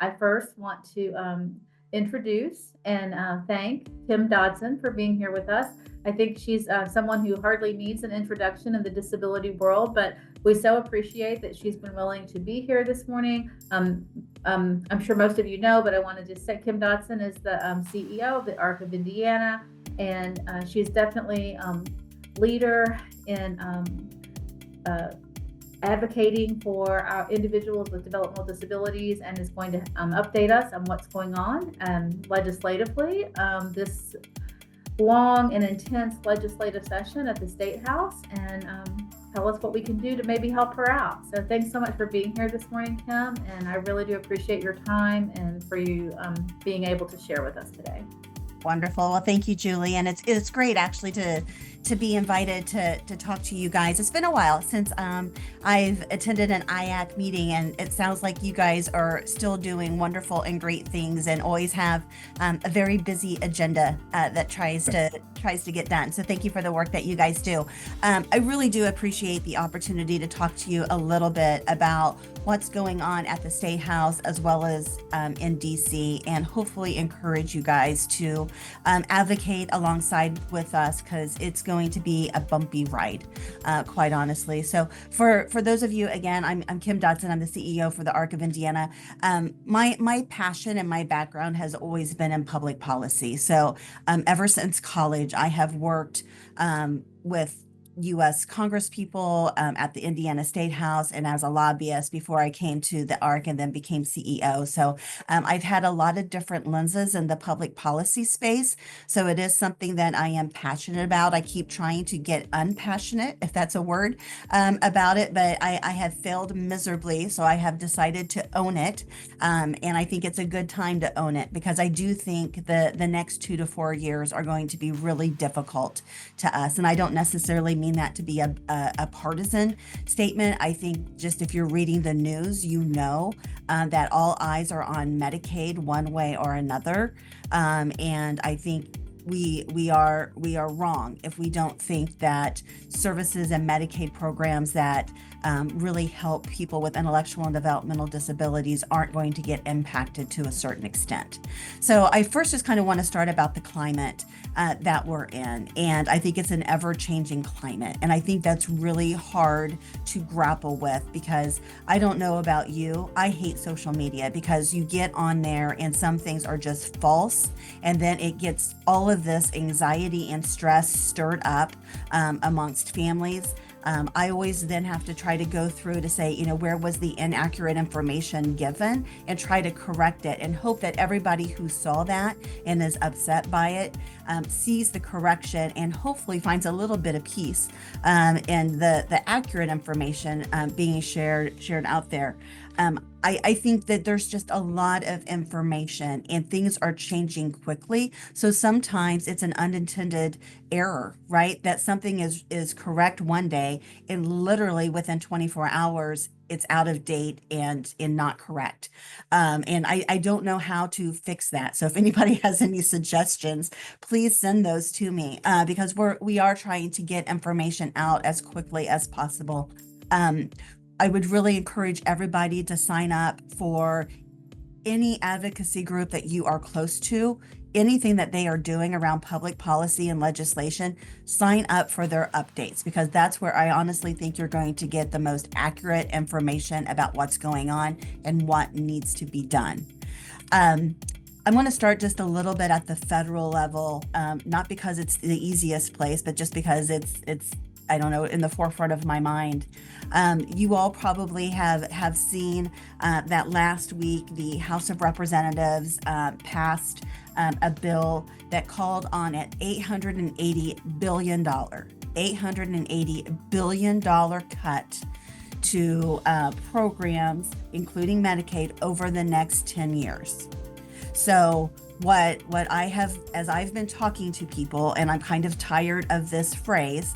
I first want to introduce and thank Kim Dodson for being here with us. I think she's someone who hardly needs an introduction in the disability world, but we so appreciate that she's been willing to be here this morning. I'm sure most of you know, but I want to just say Kim Dodson is the CEO of the ARC of Indiana, and she's definitely leader in advocating for our individuals with developmental disabilities, and is going to update us on what's going on legislatively this long and intense legislative session at the State House, and tell us what we can do to maybe help her out. So thanks so much for being here this morning, Kim, and I really do appreciate your time and for you being able to share with us today. Wonderful. Well, thank you, Julie. And it's great actually to be invited to talk to you guys. It's been a while since I've attended an IIACC meeting, and it sounds like you guys are still doing wonderful and great things, and always have a very busy agenda that tries to get done. So thank you for the work that you guys do. I really do appreciate the opportunity to talk to you a little bit about what's going on at the State House as well as in DC, and hopefully encourage you guys to advocate alongside with us, because it's going to be a bumpy ride, quite honestly. So for those of you, again, I'm Kim Dodson. I'm the CEO for the ARC of Indiana. My passion and my background has always been in public policy. So ever since college, I have worked with U.S. Congress people at the Indiana State House, and as a lobbyist before I came to the ARC and then became CEO. So I've had a lot of different lenses in the public policy space. So it is something that I am passionate about. I keep trying to get unpassionate, if that's a word, about it, but I have failed miserably. So I have decided to own it. And I think it's a good time to own it, because I do think the next 2 to 4 years are going to be really difficult to us. And I don't necessarily mean that to be a partisan statement. I think just if you're reading the news, you know that all eyes are on Medicaid one way or another. And I think we are wrong if we don't think that services and Medicaid programs that really help people with intellectual and developmental disabilities aren't going to get impacted to a certain extent. So I first just kind of want to start about the climate that we're in. And I think it's an ever-changing climate. And I think that's really hard to grapple with, because I don't know about you, I hate social media, because you get on there and some things are just false. And then it gets all of this anxiety and stress stirred up amongst families. I always then have to try to go through to say, where was the inaccurate information given, and try to correct it, and hope that everybody who saw that and is upset by it sees the correction and hopefully finds a little bit of peace in the accurate information being shared out there. I think that there's just a lot of information and things are changing quickly. So sometimes it's an unintended error, right? That something is correct one day, and literally within 24 hours, it's out of date and not correct. And I don't know how to fix that. So if anybody has any suggestions, please send those to me, because we are trying to get information out as quickly as possible. I would really encourage everybody to sign up for any advocacy group that you are close to, anything that they are doing around public policy and legislation. Sign up for their updates, because that's where I honestly think you're going to get the most accurate information about what's going on and what needs to be done. I'm going to start just a little bit at the federal level, not because it's the easiest place, but just because it's I don't know, in the forefront of my mind. You all probably have seen that last week the House of Representatives passed a bill that called on an $880 billion cut to programs, including Medicaid, over the next 10 years. So what I have, as I've been talking to people, and I'm kind of tired of this phrase,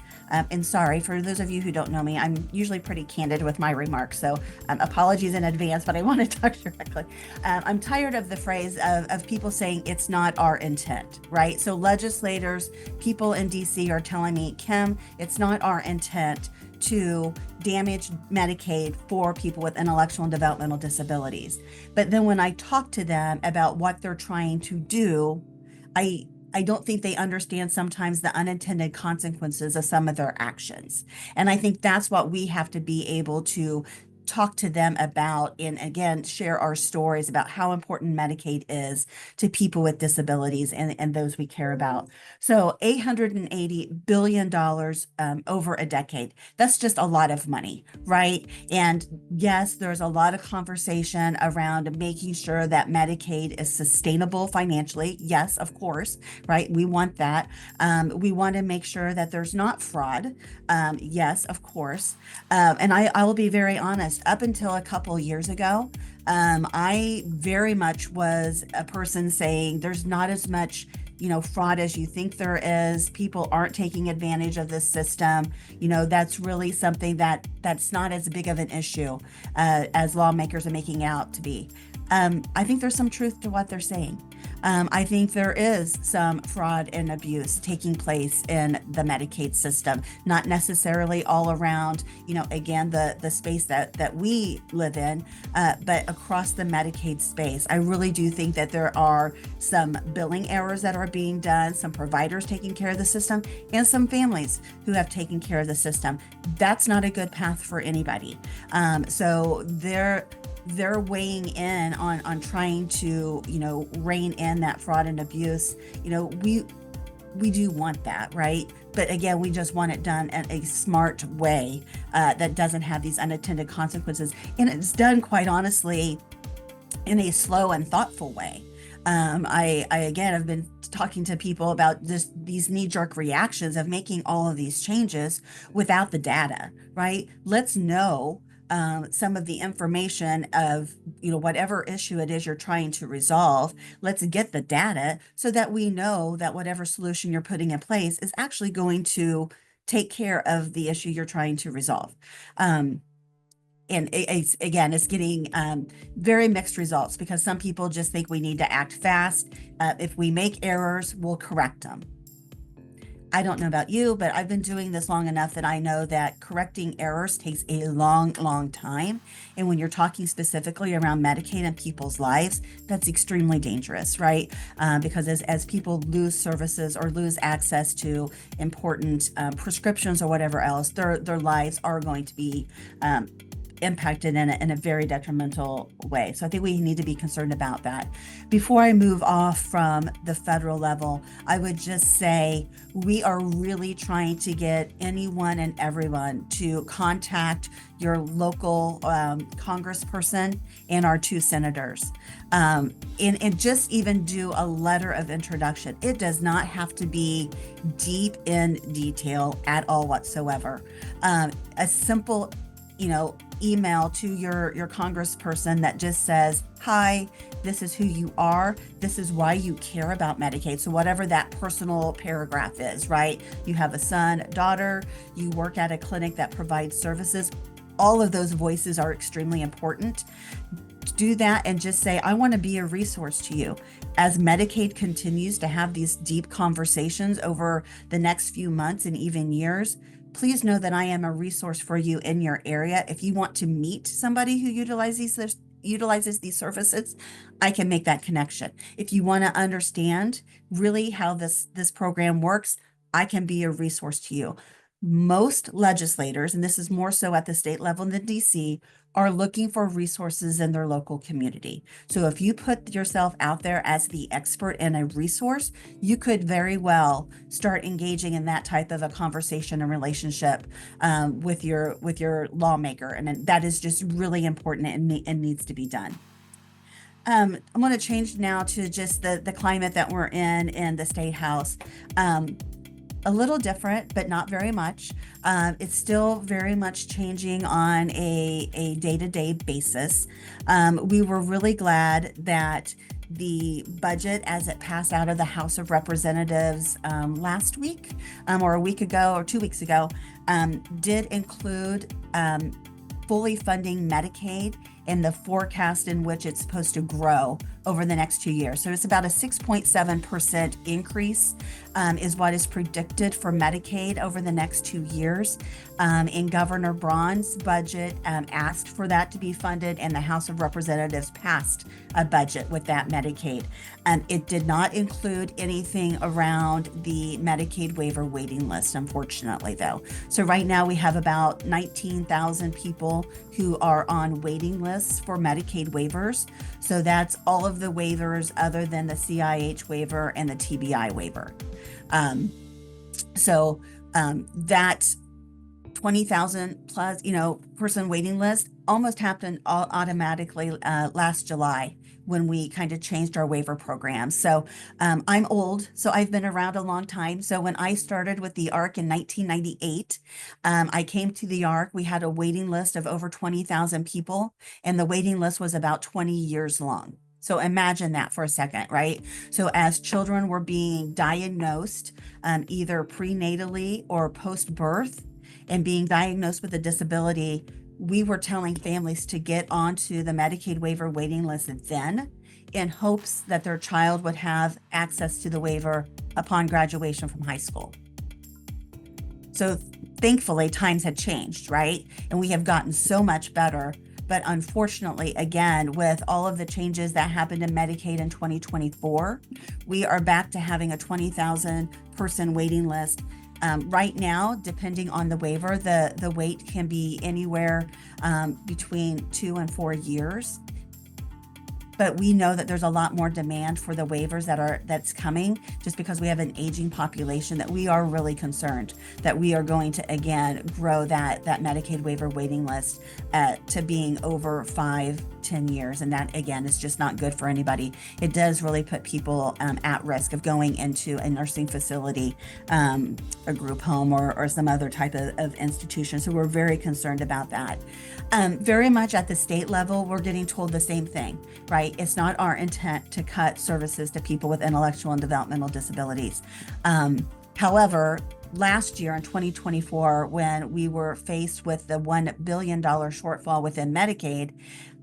and sorry, for those of you who don't know me, I'm usually pretty candid with my remarks, so apologies in advance, but I want to talk directly. I'm tired of the phrase of people saying it's not our intent, right? So legislators, people in DC are telling me, Kim, it's not our intent to damage Medicaid for people with intellectual and developmental disabilities. But then when I talk to them about what they're trying to do, I don't think they understand sometimes the unintended consequences of some of their actions. And I think that's what we have to be able to talk to them about, and again, share our stories about how important Medicaid is to people with disabilities and those we care about. So $880 billion over a decade. That's just a lot of money, right? And yes, there's a lot of conversation around making sure that Medicaid is sustainable financially. Yes, of course, right? We want that. We want to make sure that there's not fraud. Yes, of course. And I will be very honest, up until a couple years ago, I very much was a person saying there's not as much, fraud as you think there is. People aren't taking advantage of this system. That's really something that's not as big of an issue as lawmakers are making out to be. I think there's some truth to what they're saying. I think there is some fraud and abuse taking place in the Medicaid system, not necessarily all around, again, the space that we live in, but across the Medicaid space. I really do think that there are some billing errors that are being done, some providers taking care of the system, and some families who have taken care of the system. That's not a good path for anybody. So they're weighing in on trying to, rein in that fraud and abuse. We do want that, right? But again, we just want it done in a smart way that doesn't have these unintended consequences. And it's done, quite honestly, in a slow and thoughtful way. I again have been talking to people about these knee-jerk reactions of making all of these changes without the data, right? Let's know some of the information of, whatever issue it is you're trying to resolve. Let's get the data so that we know that whatever solution you're putting in place is actually going to take care of the issue you're trying to resolve. And it's getting very mixed results because some people just think we need to act fast. If we make errors, we'll correct them. I don't know about you, but I've been doing this long enough that I know that correcting errors takes a long, long time. And when you're talking specifically around Medicaid and people's lives, that's extremely dangerous, right? Because as people lose services or lose access to important prescriptions or whatever else, their lives are going to be impacted in a very detrimental way. So I think we need to be concerned about that. Before I move off from the federal level, I would just say we are really trying to get anyone and everyone to contact your local congressperson and our 2 senators, and just even do a letter of introduction. It does not have to be deep in detail at all whatsoever. A simple email to your congressperson that just says, hi, this is who you are. This is why you care about Medicaid. So whatever that personal paragraph is, right? You have a son, daughter, you work at a clinic that provides services. All of those voices are extremely important. Do that and just say, I want to be a resource to you. As Medicaid continues to have these deep conversations over the next few months and even years, please know that I am a resource for you in your area. If you want to meet somebody who utilizes these services, I can make that connection. If you want to understand really how this program works, I can be a resource to you. Most legislators, and this is more so at the state level than DC, are looking for resources in their local community. So if you put yourself out there as the expert and a resource, you could very well start engaging in that type of a conversation and relationship with your lawmaker. And that is just really important and needs to be done. I'm going to change now to just the climate that we're in the State House. A little different, but not very much. It's still very much changing on a day-to-day basis. We were really glad that the budget, as it passed out of the House of Representatives last week, or a week ago or 2 weeks ago, did include fully funding Medicaid and the forecast in which it's supposed to grow over the next 2 years. So it's about a 6.7% increase is what is predicted for Medicaid over the next 2 years. And Governor Braun's budget asked for that to be funded, and the House of Representatives passed a budget with that Medicaid. It did not include anything around the Medicaid waiver waiting list, unfortunately, though. So right now we have about 19,000 people who are on waiting lists for Medicaid waivers. So that's all of the waivers other than the CIH waiver and the TBI waiver. That 20,000 plus, person waiting list almost happened automatically last July when we kind of changed our waiver program. So I'm old, so I've been around a long time. So when I started with the ARC in 1998, I came to the ARC. We had a waiting list of over 20,000 people, and the waiting list was about 20 years long. So imagine that for a second, right? So as children were being diagnosed, either prenatally or post-birth, and being diagnosed with a disability, we were telling families to get onto the Medicaid waiver waiting list then, in hopes that their child would have access to the waiver upon graduation from high school. So thankfully, times had changed, right? And we have gotten so much better. But unfortunately, again, with all of the changes that happened in Medicaid in 2024, we are back to having a 20,000 person waiting list. Right now, depending on the waiver, the wait can be anywhere between 2 and 4 years. But we know that there's a lot more demand for the waivers that's coming, just because we have an aging population, that we are really concerned that we are going to again grow that Medicaid waiver waiting list to being over 5-10 years. And that again is just not good for anybody. It does really put people at risk of going into a nursing facility, a group home, or some other type of institution. So we're very concerned about that. Very much at the state level, we're getting told the same thing, right? It's not our intent to cut services to people with intellectual and developmental disabilities. However, last year in 2024, when we were faced with the $1 billion shortfall within Medicaid,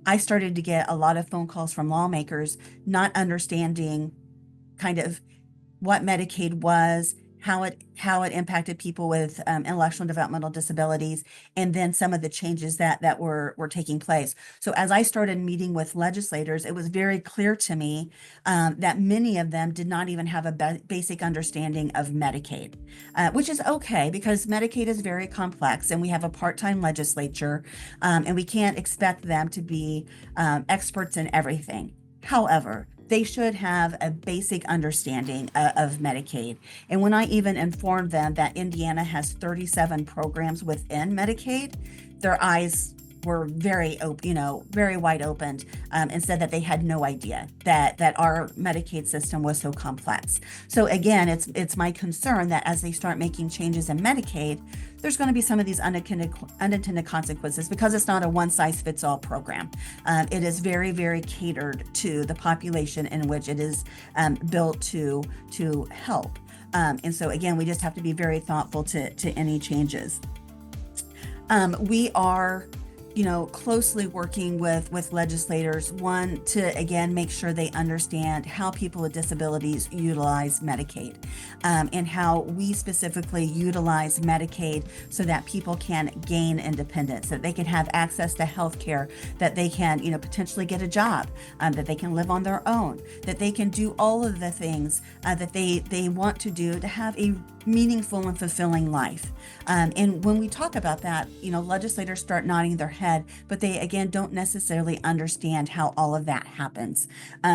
I started to get a lot of phone calls from lawmakers not understanding kind of what Medicaid was, how it impacted people with intellectual and developmental disabilities, and then some of the changes that were taking place. So as I started meeting with legislators, it was very clear to me that many of them did not even have a basic understanding of Medicaid, which is okay, because Medicaid is very complex, and we have a part-time legislature, and we can't expect them to be experts in everything. However, they should have a basic understanding of Medicaid. And when I even informed them that Indiana has 37 programs within Medicaid, their eyes were very wide open, and said that they had no idea that our Medicaid system was so complex. So again, it's my concern that as they start making changes in Medicaid, there's going to be some of these unintended consequences, because it's not a one-size-fits-all program. It is very, very catered to the population in which it is built to help. And so again, we just have to be very thoughtful to any changes. We are closely working with legislators, one, to again make sure they understand how people with disabilities utilize Medicaid, and how we specifically utilize Medicaid so that people can gain independence, that they can have access to health care, that they can potentially get a job, that they can live on their own, that they can do all of the things that they want to do to have a meaningful and fulfilling life. And when we talk about that, legislators start nodding their head, but they again don't necessarily understand how all of that happens.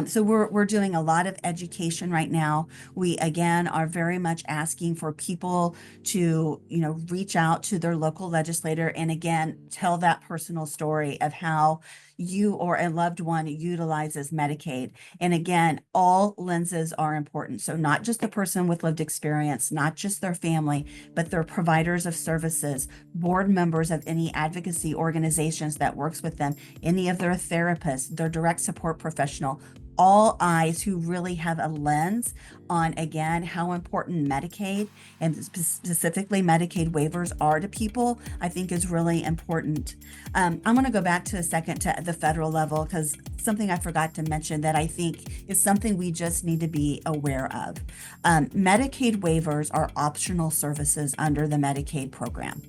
So we're doing a lot of education right now. We again are very much asking for people to reach out to their local legislator and again tell that personal story of how you or a loved one utilizes Medicaid. And again, all lenses are important. So not just the person with lived experience, not just their family, but their providers of services, board members of any advocacy organizations that works with them, any of their therapists, their direct support professional. all eyes who really have a lens on, again, how important Medicaid and specifically Medicaid waivers are to people, I think is really important. I'm going to go back to a second to the federal level, because something I forgot to mention that I think is something we just need to be aware of. Medicaid waivers are optional services under the Medicaid program.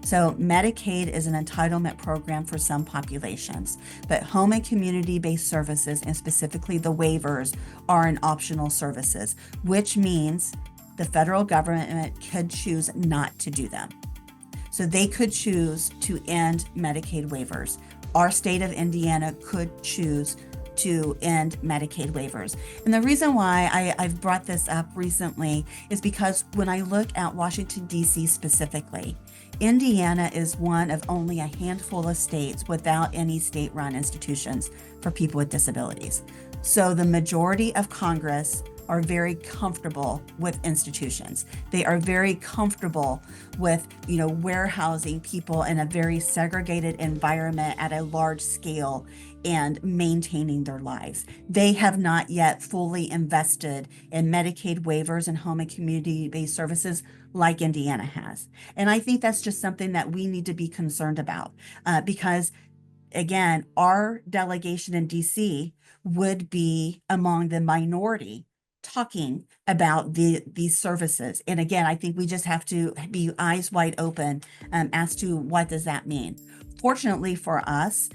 So Medicaid is an entitlement program for some populations, but home and community-based services, and specifically the waivers, are an optional services, which means the federal government could choose not to do them. So they could choose to end Medicaid waivers. Our state of Indiana could choose to end Medicaid waivers. And the reason why I've brought this up recently is because when I look at Washington, D.C. specifically, Indiana is one of only a handful of states without any state-run institutions for people with disabilities. So the majority of Congress are very comfortable with institutions. They are very comfortable with, warehousing people in a very segregated environment at a large scale and maintaining their lives. They have not yet fully invested in Medicaid waivers and home and community-based services like Indiana has. And I think that's just something that we need to be concerned about, because again, our delegation in DC would be among the minority talking about these services. And again, I think we just have to be eyes wide open as to what does that mean. Fortunately for us,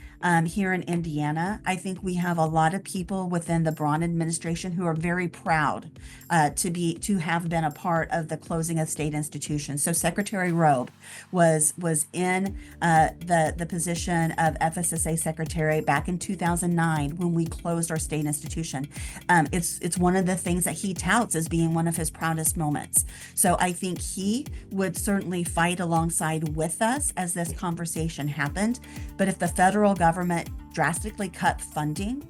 here in Indiana, I think we have a lot of people within the Braun administration who are very proud to have been a part of the closing of state institutions. So Secretary Robe was in the position of FSSA secretary back in 2009 when we closed our state institution. It's one of the things that he touts as being one of his proudest moments. So I think he would certainly fight alongside with us as this conversation happened. But if the federal government drastically cut funding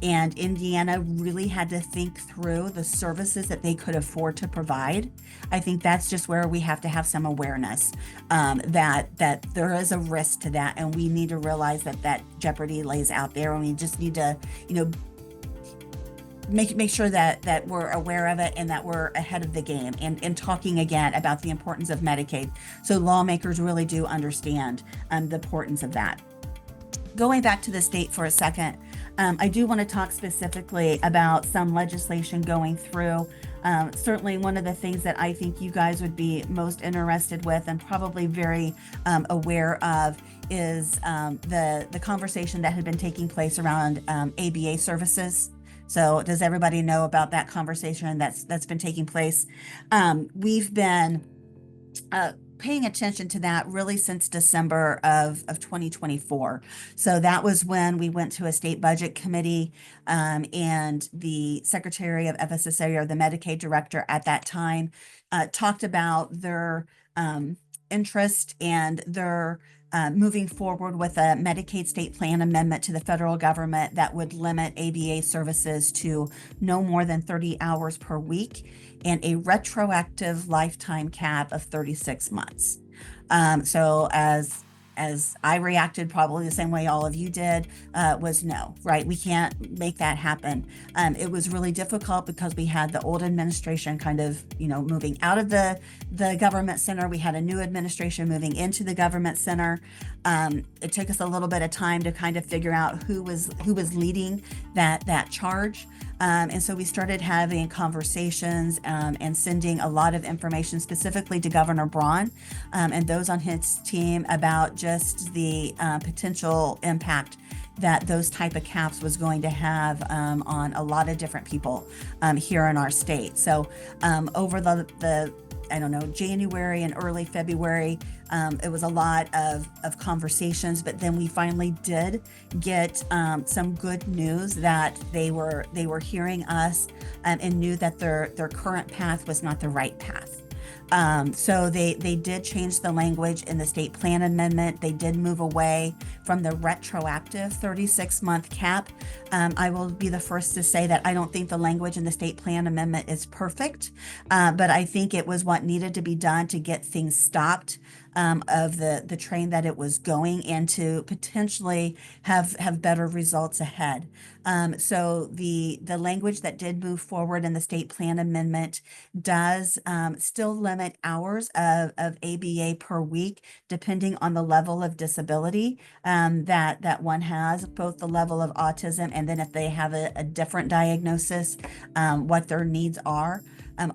and Indiana really had to think through the services that they could afford to provide, I think that's just where we have to have some awareness that there is a risk to that, and we need to realize that jeopardy lays out there, and we just need to, make sure that we're aware of it and that we're ahead of the game and talking again about the importance of Medicaid, so lawmakers really do understand the importance of that. Going back to the state for a second, I do want to talk specifically about some legislation going through. Certainly one of the things that I think you guys would be most interested with and probably very aware of is the conversation that had been taking place around ABA services. So does everybody know about that conversation that's been taking place? We've been paying attention to that really since December of 2024. So that was when we went to a state budget committee, and the secretary of FSSA, or the Medicaid director at that time, talked about their interest and their moving forward with a Medicaid state plan amendment to the federal government that would limit ABA services to no more than 30 hours per week and a retroactive lifetime cap of 36 months. So as I reacted, probably the same way all of you did, was no, right? We can't make that happen. It was really difficult because we had the old administration kind of, moving out of the government center. We had a new administration moving into the government center. It took us a little bit of time to kind of figure out who was leading that charge. And so we started having conversations and sending a lot of information specifically to Governor Braun and those on his team about just the potential impact that those type of caps was going to have on a lot of different people here in our state. So over the I don't know, January and early February, it was a lot of conversations, but then we finally did get some good news that they were hearing us and knew that their current path was not the right path. So they did change the language in the state plan amendment. They did move away from the retroactive 36-month cap. I will be the first to say that I don't think the language in the state plan amendment is perfect, but I think it was what needed to be done to get things stopped of the train that it was going, and to potentially have better results ahead. So the language that did move forward in the state plan amendment does still limit hours of ABA per week, depending on the level of disability that one has, both the level of autism and then if they have a different diagnosis, what their needs are.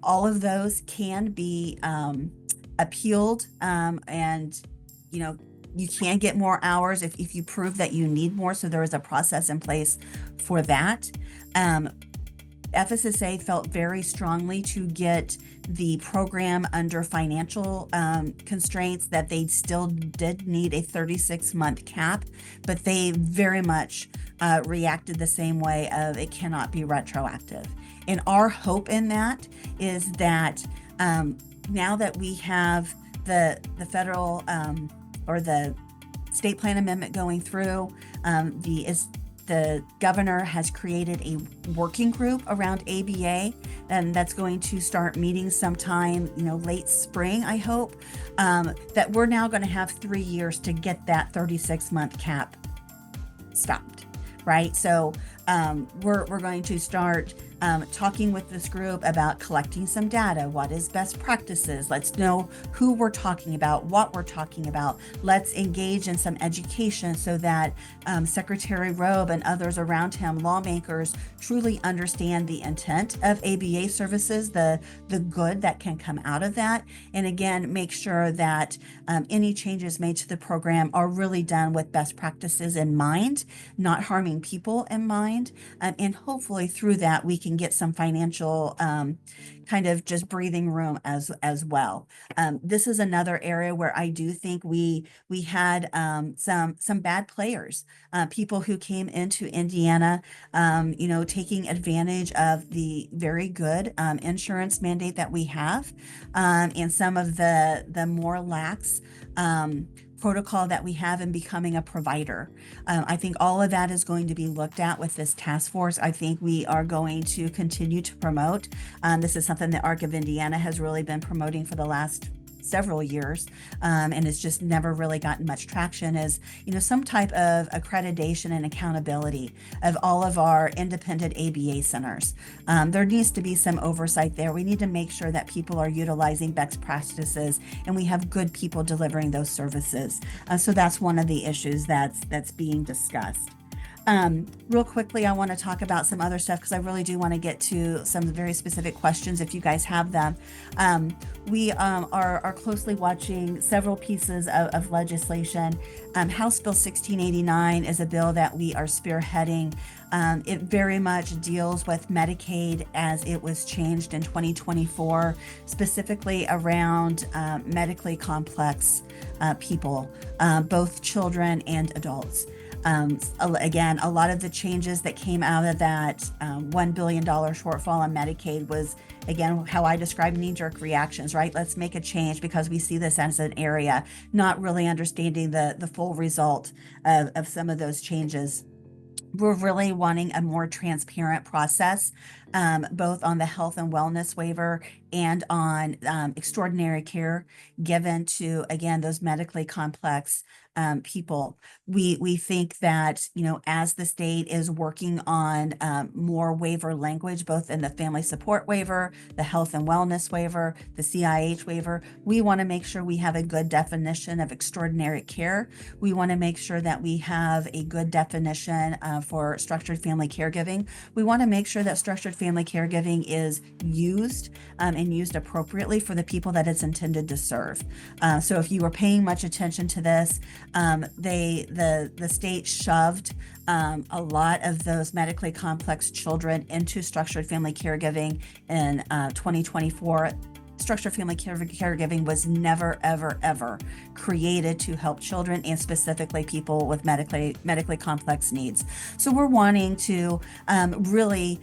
All of those can be appealed, and you can get more hours if you prove that you need more. So there is a process in place for that. FSSA felt very strongly to get the program under financial constraints, that they still did need a 36-month cap, but they very much reacted the same way of it cannot be retroactive. And our hope in that is that now that we have the federal or the state plan amendment going through, the governor has created a working group around ABA, and that's going to start meeting sometime, late spring, I hope, that we're now going to have 3 years to get that 36-month cap stopped, right? So we're going to start talking with this group about collecting some data. What is best practices? Let's know who we're talking about, what we're talking about. Let's engage in some education so that Secretary Robe and others around him, lawmakers, truly understand the intent of ABA services, the good that can come out of that. And again, make sure that any changes made to the program are really done with best practices in mind, not harming people in mind. And hopefully through that, we can get some financial kind of just breathing room as well. This is another area where I do think we had some bad players, people who came into Indiana, taking advantage of the very good insurance mandate that we have, and some of the more lax protocol that we have in becoming a provider. I think all of that is going to be looked at with this task force. I think we are going to continue to promote. This is something that ARC of Indiana has really been promoting for the last several years, and it's just never really gotten much traction, is some type of accreditation and accountability of all of our independent ABA centers. There needs to be some oversight there. We need to make sure that people are utilizing best practices and we have good people delivering those services. So that's one of the issues that's being discussed. Real quickly, I want to talk about some other stuff because I really do want to get to some very specific questions if you guys have them. We are closely watching several pieces of legislation. House Bill 1689 is a bill that we are spearheading. It very much deals with Medicaid as it was changed in 2024, specifically around medically complex people, both children and adults. Again, a lot of the changes that came out of that $1 billion shortfall on Medicaid was, again, how I describe knee-jerk reactions, right? Let's make a change because we see this as an area, not really understanding the full result of some of those changes. We're really wanting a more transparent process, both on the health and wellness waiver and on extraordinary care given to, again, those medically complex people. We think that, as the state is working on more waiver language, both in the family support waiver, the health and wellness waiver, the CIH waiver, we want to make sure we have a good definition of extraordinary care. We want to make sure that we have a good definition for structured family caregiving. We want to make sure that structured family caregiving is used and used appropriately for the people that it's intended to serve. So if you were paying much attention to this, the state shoved a lot of those medically complex children into structured family caregiving in 2024. Structured family caregiving was never, ever, ever created to help children and specifically people with medically complex needs. So we're wanting to really,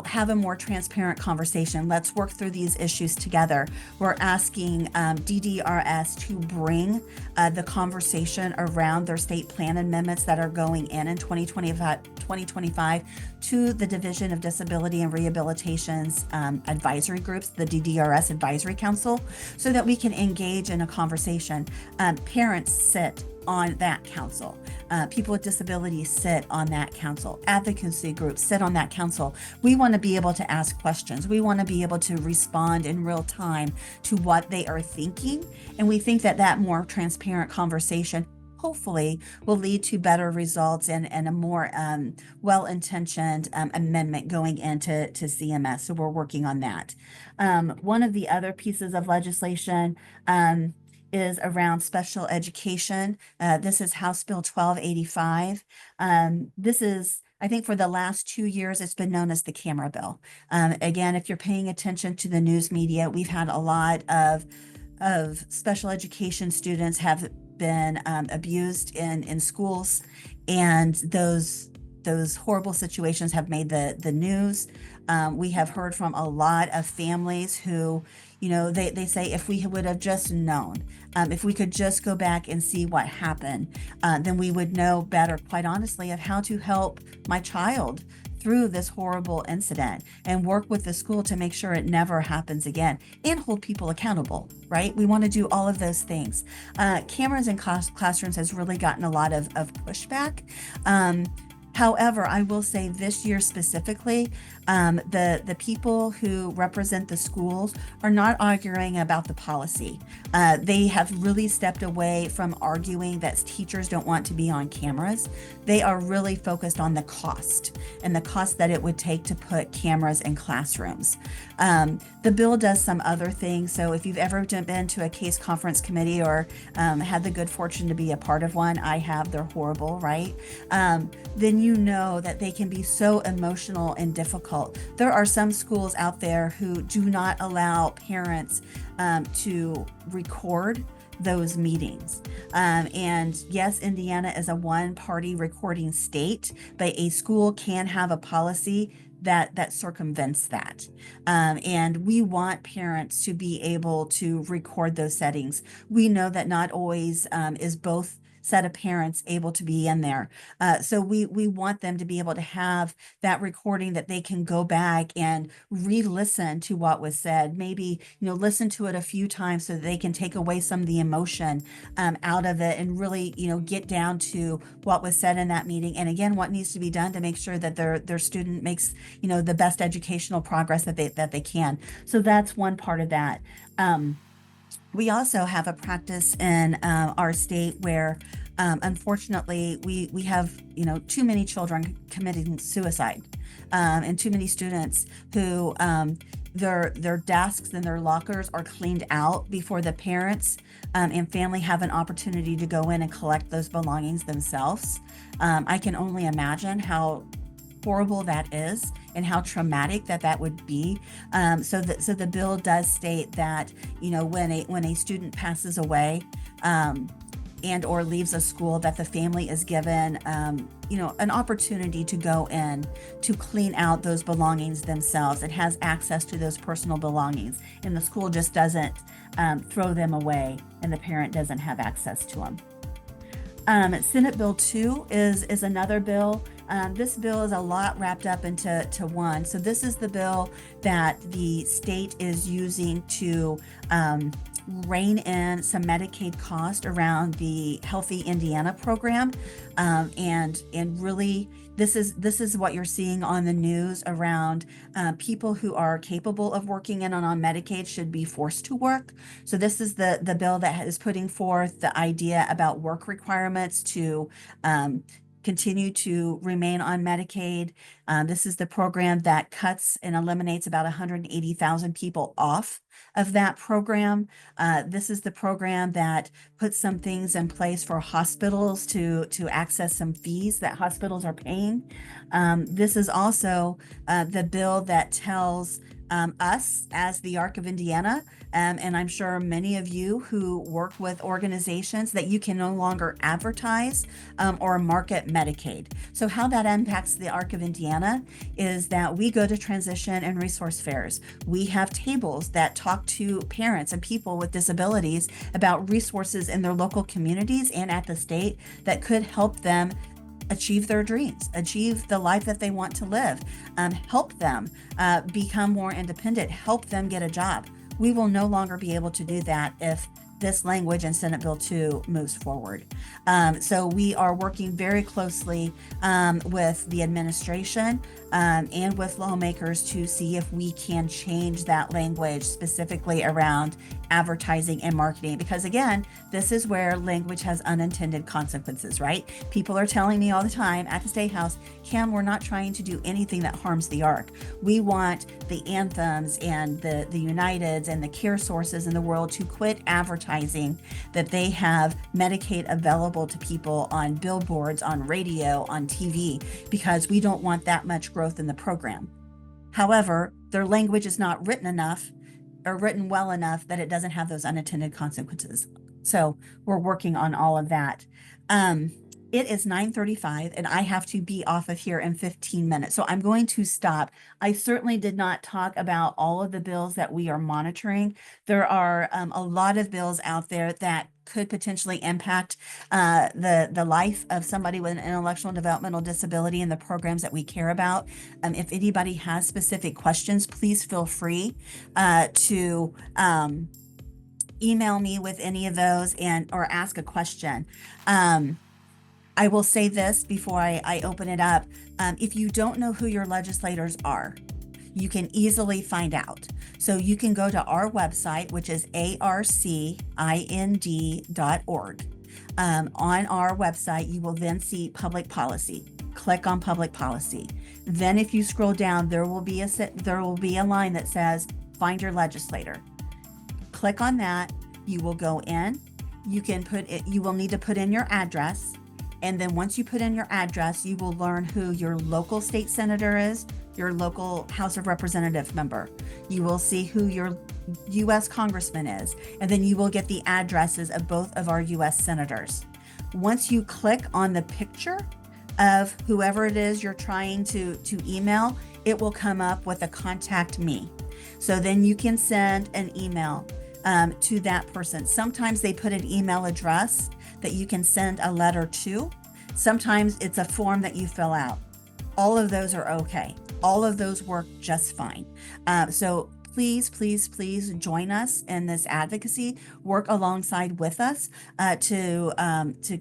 have a more transparent conversation. Let's work through these issues together. We're asking DDRS to bring the conversation around their state plan amendments that are going in 2025 to the Division of Disability and Rehabilitation's advisory groups, the DDRS Advisory Council, so that we can engage in a conversation. Parents sit on that council. People with disabilities sit on that council. Advocacy groups sit on that council. We want to be able to ask questions. We want to be able to respond in real time to what they are thinking. And we think that that more transparent conversation hopefully will lead to better results and a more well-intentioned amendment going into CMS. So we're working on that. One of the other pieces of legislation is around special education. This is House Bill 1285. This is, I think for the last 2 years, it's been known as the camera bill. Again, if you're paying attention to the news media, we've had a lot of special education students have been abused in schools, and those horrible situations have made the news. We have heard from a lot of families who, they say if we would have just known, if we could just go back and see what happened, then we would know better, quite honestly, of how to help my child through this horrible incident and work with the school to make sure it never happens again and hold people accountable, right? We want to do all of those things. Cameras in classrooms has really gotten a lot of pushback. However, I will say this year specifically, the people who represent the schools are not arguing about the policy. They have really stepped away from arguing that teachers don't want to be on cameras. They are really focused on the cost and the cost that it would take to put cameras in classrooms. The bill does some other things. So if you've ever been to a case conference committee or had the good fortune to be a part of one, I have, they're horrible, right? Then you know that they can be so emotional and difficult. There are some schools out there who do not allow parents to record those meetings. And yes, Indiana is a one-party recording state, but a school can have a policy that circumvents that. And we want parents to be able to record those settings. We know that not always is both set of parents able to be in there. So we want them to be able to have that recording that they can go back and re-listen to what was said, maybe, listen to it a few times so that they can take away some of the emotion out of it and really, get down to what was said in that meeting. And again, what needs to be done to make sure that their student makes, the best educational progress that they can. So that's one part of that. We also have a practice in our state where, unfortunately, we have too many children committing suicide, and too many students who their desks and their lockers are cleaned out before the parents and family have an opportunity to go in and collect those belongings themselves. I can only imagine how horrible that is and how traumatic that would be. So the bill does state that when a student passes away and or leaves a school, that the family is given an opportunity to go in to clean out those belongings themselves and has access to those personal belongings, and the school just doesn't throw them away and the parent doesn't have access to them. Senate Bill 2 is another bill. This bill is a lot wrapped up into one. So this is the bill that the state is using to rein in some Medicaid cost around the Healthy Indiana program, and really this is what you're seeing on the news around people who are capable of working in and on Medicaid should be forced to work. So this is the bill that is putting forth the idea about work requirements to continue to remain on Medicaid. This is the program that cuts and eliminates about 180,000 people off of that program. This is the program that puts some things in place for hospitals to access some fees that hospitals are paying. This is also the bill that tells us as the ARC of Indiana, and I'm sure many of you who work with organizations, that you can no longer advertise or market Medicaid. So how that impacts the ARC of Indiana is that we go to transition and resource fairs. We have tables that talk to parents and people with disabilities about resources in their local communities and at the state that could help them achieve their dreams, achieve the life that they want to live, help them become more independent, help them get a job. We will no longer be able to do that if this language in Senate Bill 2 moves forward. So we are working very closely with the administration and with lawmakers to see if we can change that language specifically around advertising and marketing. Because again, this is where language has unintended consequences, right? People are telling me all the time at the State House, Kim, we're not trying to do anything that harms the ARC. We want the Anthems and the Uniteds and the care sources in the world to quit advertising that they have Medicaid available to people on billboards, on radio, on TV, because we don't want that much growth in the program. However, their language is not written enough or written well enough that it doesn't have those unintended consequences. So we're working on all of that. It is 9:35 and I have to be off of here in 15 minutes. So I'm going to stop. I certainly did not talk about all of the bills that we are monitoring. There are a lot of bills out there that could potentially impact the life of somebody with an intellectual and developmental disability and the programs that we care about. If anybody has specific questions, please feel free to email me with any of those or ask a question. I will say this before I open it up. If you don't know who your legislators are, you can easily find out. So you can go to our website, which is arcind.org. On our website, you will then see public policy. Click on public policy. Then if you scroll down, there will be a line that says find your legislator. Click on that. You will go in. You will need to put in your address. And then once you put in your address, you will learn who your local state senator is, your local House of Representative member. You will see who your U.S. congressman is, and then you will get the addresses of both of our U.S. senators. Once you click on the picture of whoever it is you're trying to email, it will come up with a contact me. So then you can send an email to that person. Sometimes they put an email address that you can send a letter to. Sometimes it's a form that you fill out. All of those are okay. All of those work just fine. So please, please, please join us in this advocacy. Work alongside with us to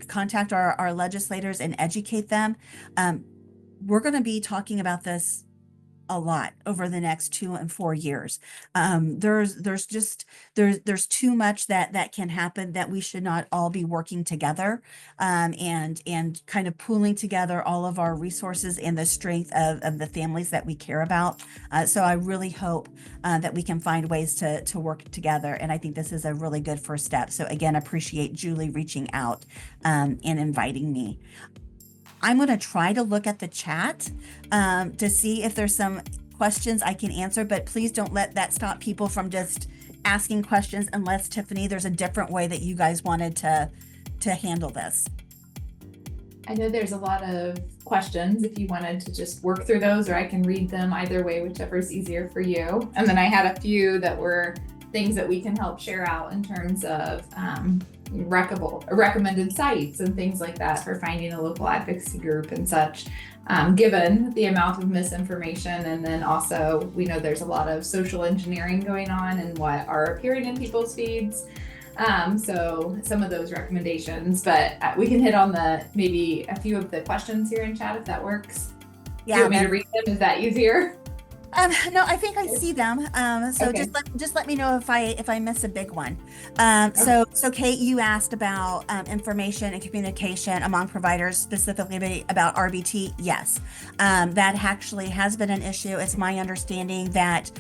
contact our legislators and educate them. We're going to be talking about this a lot over the next 2 and 4 years. There's too much that can happen, that we should not all be working together and kind of pooling together all of our resources and the strength of the families that we care about. So I really hope that we can find ways to work together. And I think this is a really good first step. So again, appreciate Julie reaching out and inviting me. I'm going to try to look at the chat to see if there's some questions I can answer, but please don't let that stop people from just asking questions unless, Tiffany, there's a different way that you guys wanted to handle this. I know there's a lot of questions if you wanted to just work through those, or I can read them either way, whichever is easier for you. And then I had a few that were things that we can help share out in terms of recommended sites and things like that for finding a local advocacy group and such, given the amount of misinformation. And then also, we know there's a lot of social engineering going on and what are appearing in people's feeds. So some of those recommendations, but we can hit on maybe a few of the questions here in chat if that works. Yeah. Do you want me to read them? Is that easier? No, I think I see them. So Okay. just let me know if I miss a big one. So Kate, you asked about information and communication among providers, specifically about RBT. Yes, that actually has been an issue. It's my understanding that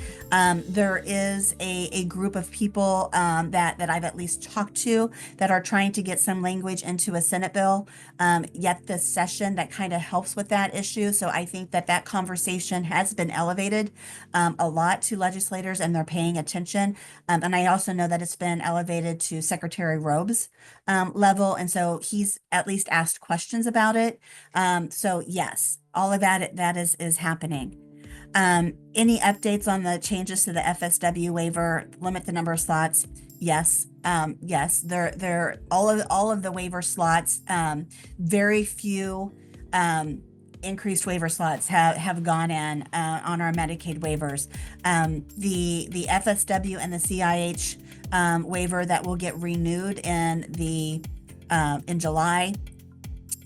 there is a group of people that I've at least talked to that are trying to get some language into a Senate bill yet this session that kind of helps with that issue. So I think that conversation has been elevated elevated a lot to legislators, and they're paying attention. And I also know that it's been elevated to Secretary Robe's level. And so he's at least asked questions about it. So yes, all of that is happening. Any updates on the changes to the FSW waiver, limit the number of slots? Yes. Yes, they're all of the waiver slots, very few increased waiver slots have gone in on our Medicaid waivers. The FSW and the CIH waiver that will get renewed in July.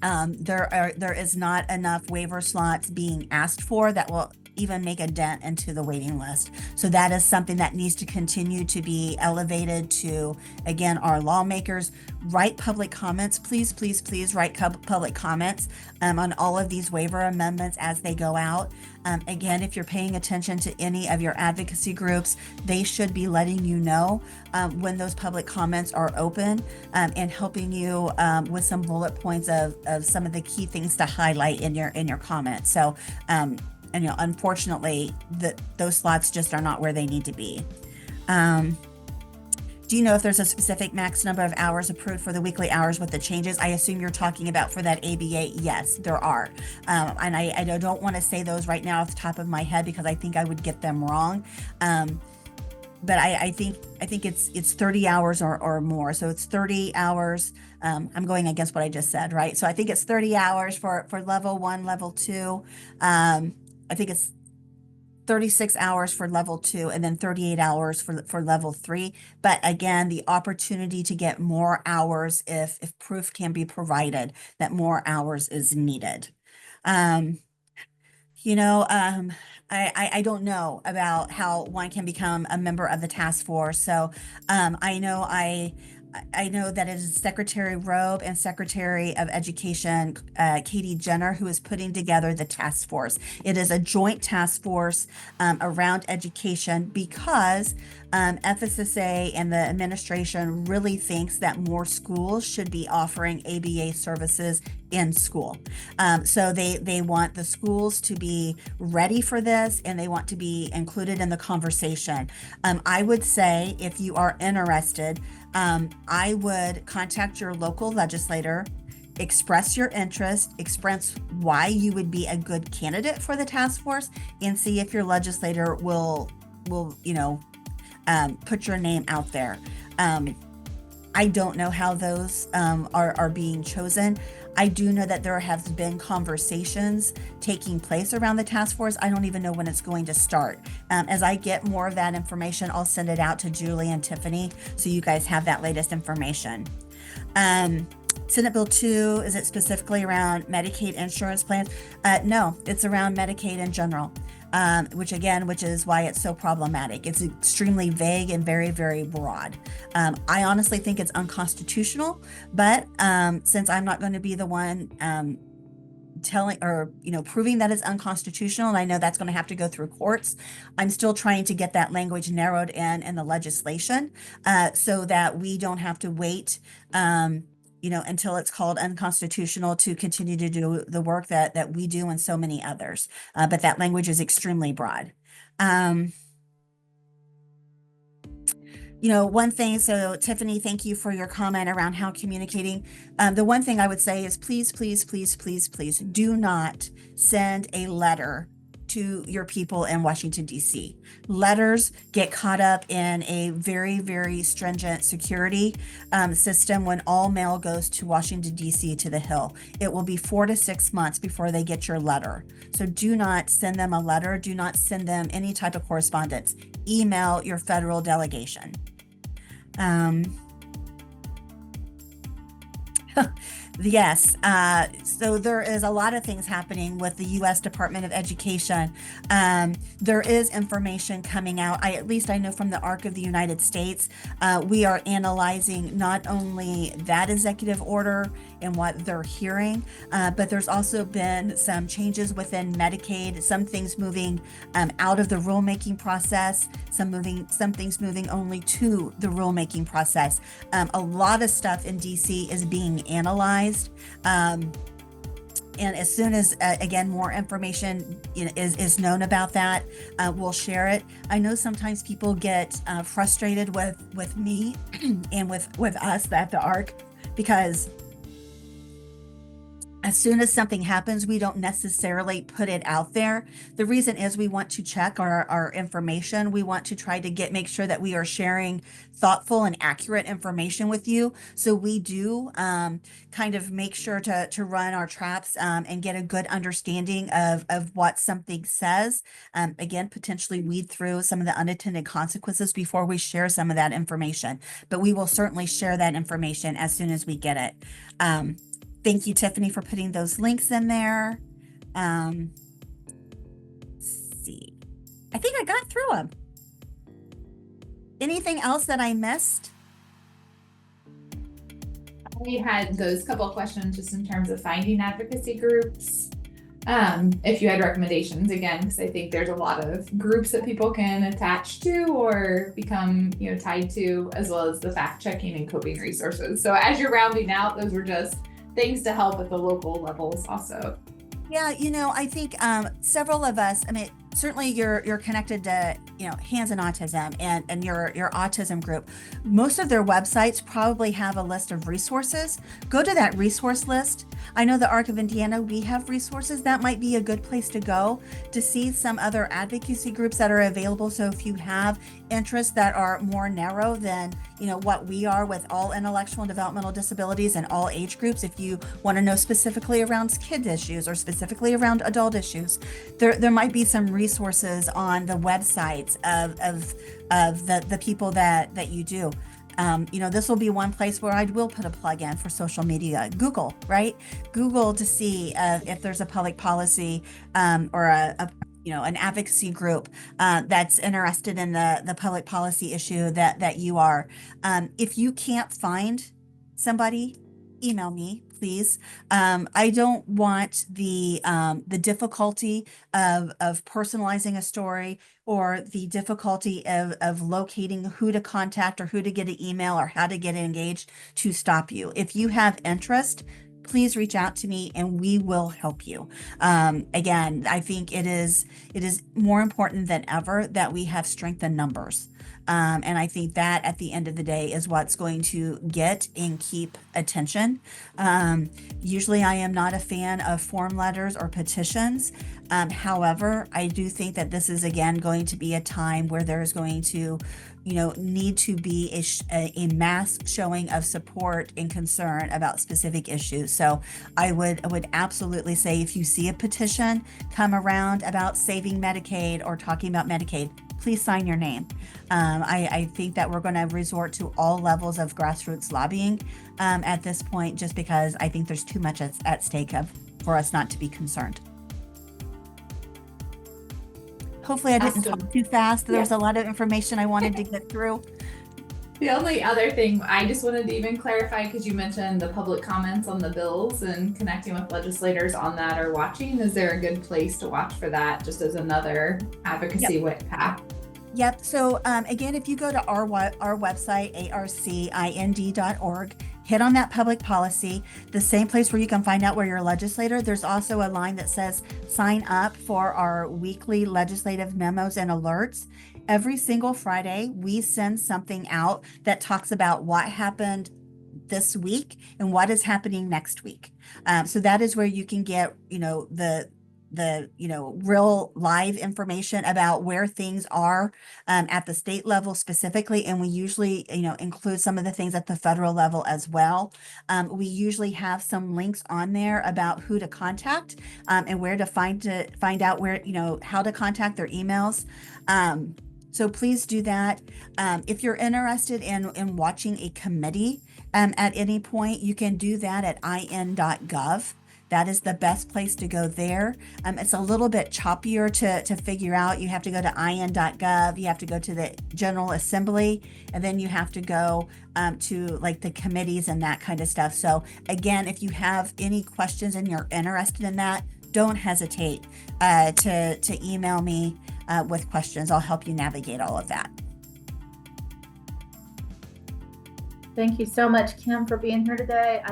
There is not enough waiver slots being asked for that will even make a dent into the waiting list. So that is something that needs to continue to be elevated to, again, our lawmakers. Write public comments, please, please, please write public comments on all of these waiver amendments as they go out. Again, if you're paying attention to any of your advocacy groups, they should be letting you know when those public comments are open, and helping you with some bullet points of some of the key things to highlight in your comments. So, and unfortunately, those slots just are not where they need to be. Do you know if there's a specific max number of hours approved for the weekly hours with the changes? I assume you're talking about for that ABA. Yes, there are. And I don't want to say those right now off the top of my head because I think I would get them wrong. But I think it's 30 hours or more. So it's 30 hours. I'm going against what I just said, right? So I think it's 30 hours for level 1, level 2. I think it's 36 hours for level 2, and then 38 hours for level 3. But again, the opportunity to get more hours if proof can be provided that more hours is needed. I don't know about how one can become a member of the task force. So I know that it is Secretary Robe and Secretary of Education, Katie Jenner, who is putting together the task force. It is a joint task force around education because FSSA and the administration really thinks that more schools should be offering ABA services in school. So they want the schools to be ready for this, and they want to be included in the conversation. I would say if you are interested, I would contact your local legislator, express your interest, express why you would be a good candidate for the task force, and see if your legislator will put your name out there. I don't know how those are being chosen. I do know that there have been conversations taking place around the task force. I don't even know when it's going to start. As I get more of that information, I'll send it out to Julie and Tiffany so you guys have that latest information. Senate Bill 2, is it specifically around Medicaid insurance plans? No, it's around Medicaid in general, which is why it's so problematic. It's extremely vague and very, very broad. I honestly think it's unconstitutional, but since I'm not going to be the one proving that it's unconstitutional, and I know that's going to have to go through courts, I'm still trying to get that language narrowed in the legislation so that we don't have to wait until it's called unconstitutional to continue to do the work that we do and so many others. But that language is extremely broad. One thing, so Tiffany, thank you for your comment around how communicating. The one thing I would say is please, please, please, please, please do not send a letter to your people in Washington, D.C. Letters get caught up in a very, very stringent security system when all mail goes to Washington, D.C. to the Hill. It will be 4 to 6 months before they get your letter. So do not send them a letter. Do not send them any type of correspondence. Email your federal delegation. Yes. So there is a lot of things happening with the U.S. Department of Education. There is information coming out. At least I know from the ARC of the United States, we are analyzing not only that executive order and what they're hearing, but there's also been some changes within Medicaid, some things moving out of the rulemaking process, some things moving only to the rulemaking process. A lot of stuff in DC is being analyzed. And as soon as, again, more information is known about that, we'll share it. I know sometimes people get frustrated with me and with us at the ARC, because as soon as something happens, we don't necessarily put it out there. The reason is we want to check our information. We want to try to make sure that we are sharing thoughtful and accurate information with you. So we do kind of make sure to run our traps and get a good understanding of what something says. Again, potentially weed through some of the unintended consequences before we share some of that information. But we will certainly share that information as soon as we get it. Thank you, Tiffany, for putting those links in there. Let's see. I think I got through them. Anything else that I missed? We had those couple of questions just in terms of finding advocacy groups. If you had recommendations, again, because I think there's a lot of groups that people can attach to or become, tied to, as well as the fact checking and coping resources. So as you're rounding out, those were just things to help at the local levels also. Yeah, I think several of us, certainly you're connected to, Hands on Autism and your autism group. Most of their websites probably have a list of resources. Go to that resource list. I know the ARC of Indiana, we have resources. That might be a good place to go to see some other advocacy groups that are available. So if you have interests that are more narrow than, what we are with all intellectual and developmental disabilities and all age groups, if you want to know specifically around kids issues or specifically around adult issues, there might be some resources on the websites of the people that you do. This will be one place where I will put a plug in for social media. Google, right? Google to see if there's a public policy or an advocacy group that's interested in the public policy issue that you are. If you can't find somebody, email me, please. I don't want the difficulty of personalizing a story or the difficulty of locating who to contact or who to get an email or how to get engaged to stop you. If you have interest, please reach out to me and we will help you. Again, I think it is more important than ever that we have strength in numbers. And I think that at the end of the day is what's going to get and keep attention. Usually I am not a fan of form letters or petitions. However, I do think that this is again going to be a time where there's going to need to be a mass showing of support and concern about specific issues. So I would absolutely say if you see a petition come around about saving Medicaid or talking about Medicaid, please sign your name. I think that we're going to resort to all levels of grassroots lobbying at this point, just because I think there's too much at stake for us not to be concerned. Hopefully I didn't talk too fast. There was a lot of information I wanted to get through. The only other thing I just wanted to even clarify, because you mentioned the public comments on the bills and connecting with legislators on that or watching, is there a good place to watch for that just as another advocacy path? Yep. So again, if you go to our website, arcind.org, hit on that public policy, the same place where you can find out where you're a legislator. There's also a line that says sign up for our weekly legislative memos and alerts. Every single Friday, we send something out that talks about what happened this week and what is happening next week. So that is where you can get, the real live information about where things are at the state level specifically, and we usually include some of the things at the federal level as well. We usually have some links on there about who to contact and where to find out where how to contact their emails. So please do that. If you're interested in watching a committee at any point, you can do that at in.gov. That is the best place to go there. It's a little bit choppier to figure out. You have to go to in.gov, you have to go to the General Assembly, and then you have to go to like the committees and that kind of stuff. So again, if you have any questions and you're interested in that, don't hesitate to email me with questions. I'll help you navigate all of that. Thank you so much, Kim, for being here today.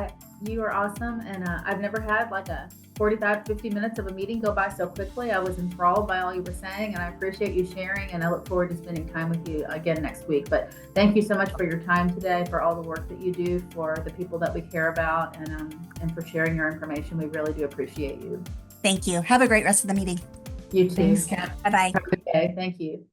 You are awesome, and I've never had like a 45, 50 minutes of a meeting go by so quickly. I was enthralled by all you were saying, and I appreciate you sharing, and I look forward to spending time with you again next week. But thank you so much for your time today, for all the work that you do for the people that we care about, and for sharing your information. We really do appreciate you. Thank you. Have a great rest of the meeting. You too. Thanks, Kim. Bye-bye. Okay, thank you.